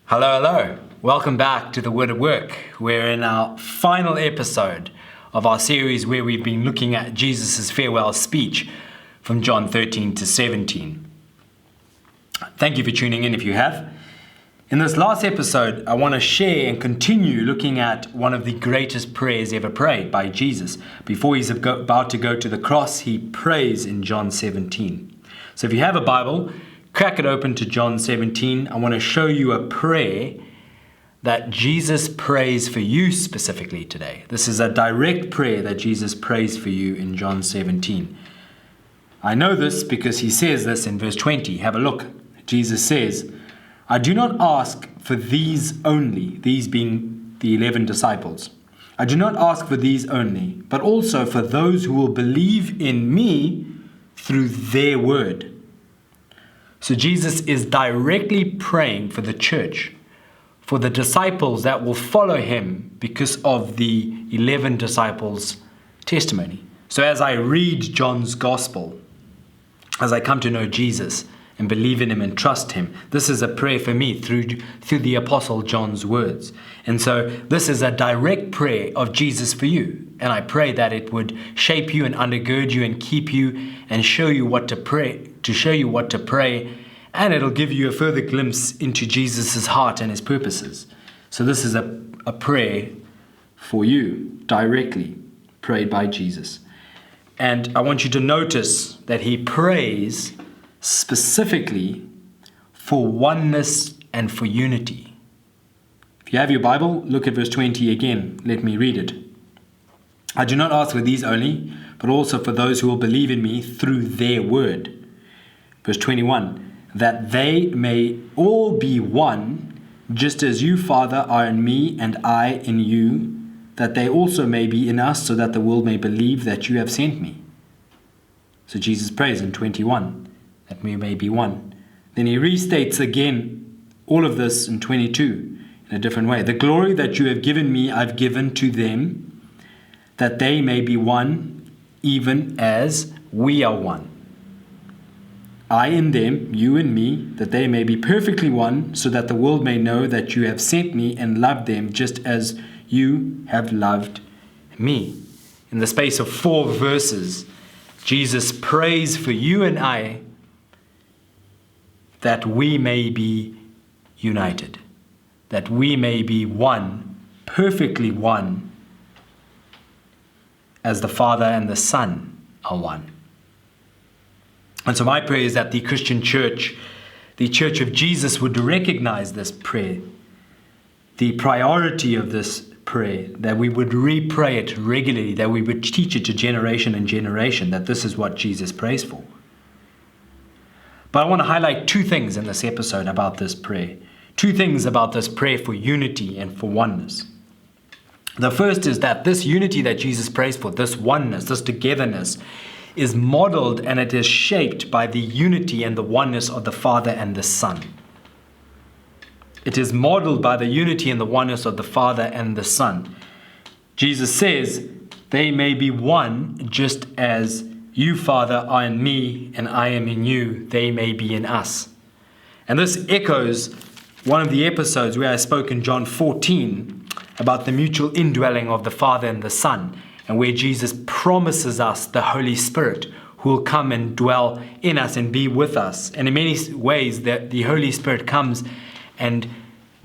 Hello. Welcome back to the Word at Work. We're in our final episode of our series where we've been looking at Jesus' farewell speech from John 13 to 17. Thank you for tuning in if you have. In this last episode, I want to share and continue looking at one of the greatest prayers ever prayed by Jesus. Before he's about to go to the cross, he prays in John 17. So if you have a Bible, crack it open to John 17. I want to show you a prayer that Jesus prays for you specifically today. This is a direct prayer that Jesus prays for you in John 17. I know this because he says this in verse 20. Have a look. Jesus says, I do not ask for these only, these being the 11 disciples. I do not ask for these only, but also for those who will believe in me through their word. So Jesus is directly praying for the church, for the disciples that will follow him because of the 11 disciples' testimony. So as I read John's gospel, as I come to know Jesus and believe in him and trust him, this is a prayer for me through the Apostle John's words. And so this is a direct prayer of Jesus for you. And I pray that it would shape you and undergird you and keep you and show you what to pray, and it'll give you a further glimpse into Jesus' heart and his purposes. So this is a prayer for you, directly prayed by Jesus. And I want you to notice that he prays specifically for oneness and for unity. If you have your Bible, look at verse 20 again. Let me read it. I do not ask for these only, but also for those who will believe in me through their word. Verse 21, that they may all be one, just as you, Father, are in me and I in you, that they also may be in us, so that the world may believe that you have sent me. So Jesus prays in 21, that we may be one. Then he restates again all of this in 22 in a different way. The glory that you have given me, I've given to them, that they may be one, even as we are one. I in them, you in me, that they may be perfectly one, so that the world may know that you have sent me and loved them just as you have loved me. In the space of 4 verses, Jesus prays for you and I that we may be united, that we may be one, perfectly one, as the Father and the Son are one. And so my prayer is that the Christian church, the Church of Jesus, would recognize this prayer, the priority of this prayer, that we would re-pray it regularly, that we would teach it to generation and generation, that this is what Jesus prays for. But I want to highlight 2 things in this episode about this prayer. 2 things about this prayer for unity and for oneness. The first is that this unity that Jesus prays for, this oneness, this togetherness, is modeled and it is shaped by the unity and the oneness of the Father and the Son. It is modeled by the unity and the oneness of the Father and the Son. Jesus says, they may be one just as you, Father, are in me and I am in you, they may be in us. And this echoes one of the episodes where I spoke in John 14 about the mutual indwelling of the Father and the Son, and where Jesus promises us the Holy Spirit who will come and dwell in us and be with us. And in many ways, the Holy Spirit comes and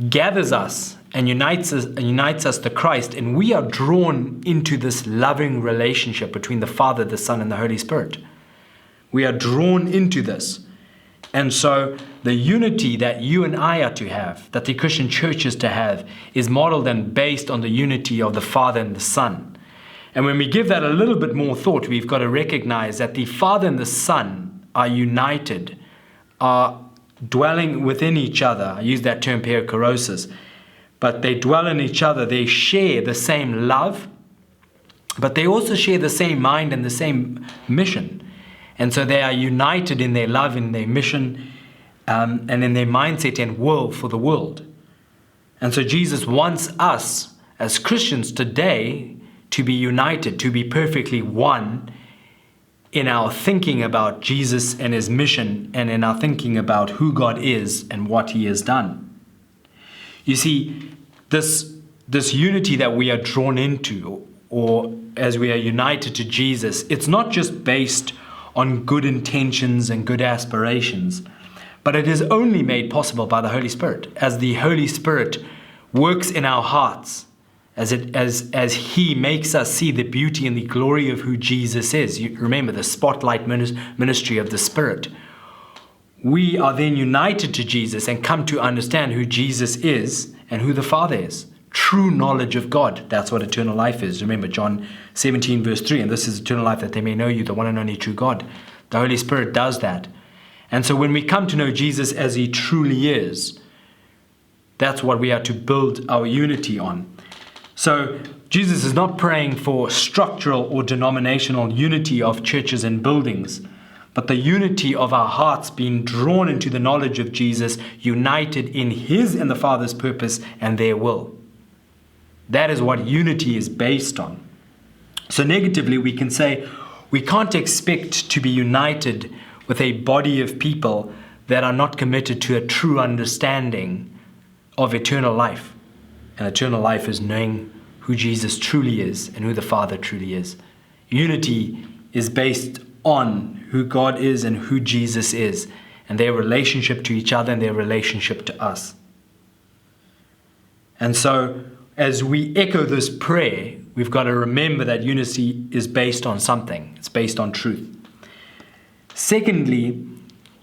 gathers us and unites us to Christ, and we are drawn into this loving relationship between the Father, the Son, and the Holy Spirit. We are drawn into this. And so the unity that you and I are to have, that the Christian church is to have, is modeled and based on the unity of the Father and the Son. And when we give that a little bit more thought, we've got to recognize that the Father and the Son are united, are dwelling within each other. I use that term perikorosis. But they dwell in each other. They share the same love, but they also share the same mind and the same mission. And so they are united in their love, in their mission, and in their mindset and will for the world. And so Jesus wants us as Christians today to be united, to be perfectly one in our thinking about Jesus and his mission, and in our thinking about who God is and what he has done. You see, this unity that we are drawn into, or as we are united to Jesus, it's not just based on good intentions and good aspirations, but it is only made possible by the Holy Spirit. As the Holy Spirit works in our hearts, as He makes us see the beauty and the glory of who Jesus is. You remember the spotlight ministry of the Spirit. We are then united to Jesus and come to understand who Jesus is and who the Father is. True knowledge of God. That's what eternal life is. Remember John 17 verse 3, and this is eternal life, that they may know you, the one and only true God. The Holy Spirit does that. And so when we come to know Jesus as He truly is, that's what we are to build our unity on. So Jesus is not praying for structural or denominational unity of churches and buildings, but the unity of our hearts being drawn into the knowledge of Jesus, united in His and the Father's purpose and their will. That is what unity is based on. So negatively, we can say we can't expect to be united with a body of people that are not committed to a true understanding of eternal life. And eternal life is knowing who Jesus truly is and who the Father truly is. Unity is based on who God is and who Jesus is, and their relationship to each other and their relationship to us. And so, as we echo this prayer, we've got to remember that unity is based on something. It's based on truth. Secondly,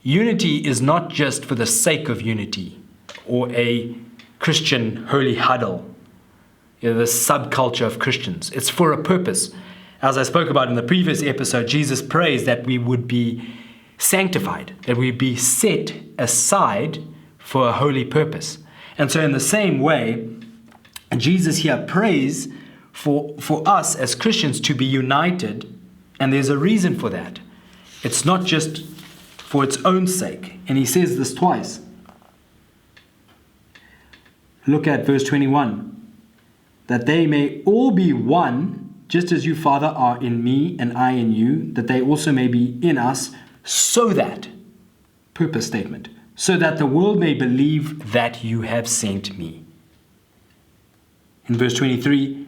unity is not just for the sake of unity or a Christian holy huddle, the subculture of Christians. It's for a purpose. As I spoke about in the previous episode, Jesus prays that we would be sanctified, that we be set aside for a holy purpose. And so in the same way, Jesus here prays for us as Christians to be united, and there's a reason for that. It's not just for its own sake. And He says this twice. Look at verse 21. That they may all be one, just as you, Father, are in me and I in you, that they also may be in us, so that, purpose statement, so that the world may believe that you have sent me. In verse 23,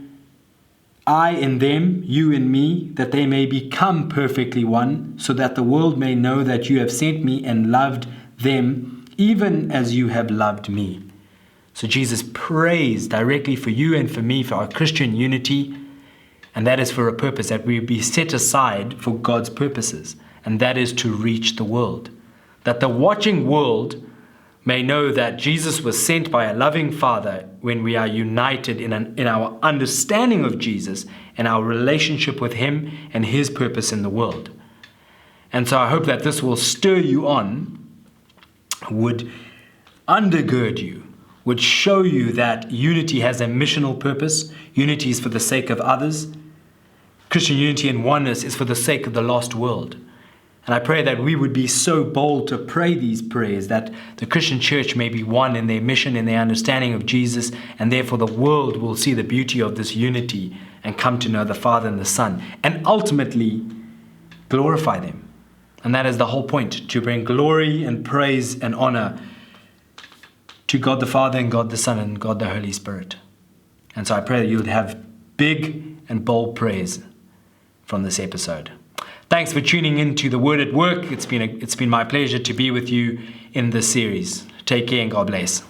I in them, you in me, that they may become perfectly one, so that the world may know that you have sent me and loved them, even as you have loved me. So Jesus prays directly for you and for me, for our Christian unity, and that is for a purpose, that we be set aside for God's purposes, and that is to reach the world. That the watching world may know that Jesus was sent by a loving Father when we are united in our understanding of Jesus and our relationship with Him and His purpose in the world. And so I hope that this will stir you on, would undergird you, would show you that unity has a missional purpose. Unity is for the sake of others. Christian unity and oneness is for the sake of the lost world. And I pray that we would be so bold to pray these prayers that the Christian church may be one in their mission, in their understanding of Jesus, and therefore the world will see the beauty of this unity and come to know the Father and the Son, and ultimately glorify them. And that is the whole point, to bring glory and praise and honor to God the Father and God the Son and God the Holy Spirit. And so I pray that you would have big and bold praise from this episode. Thanks for tuning in to The Word at Work. It's been my pleasure to be with you in this series. Take care and God bless.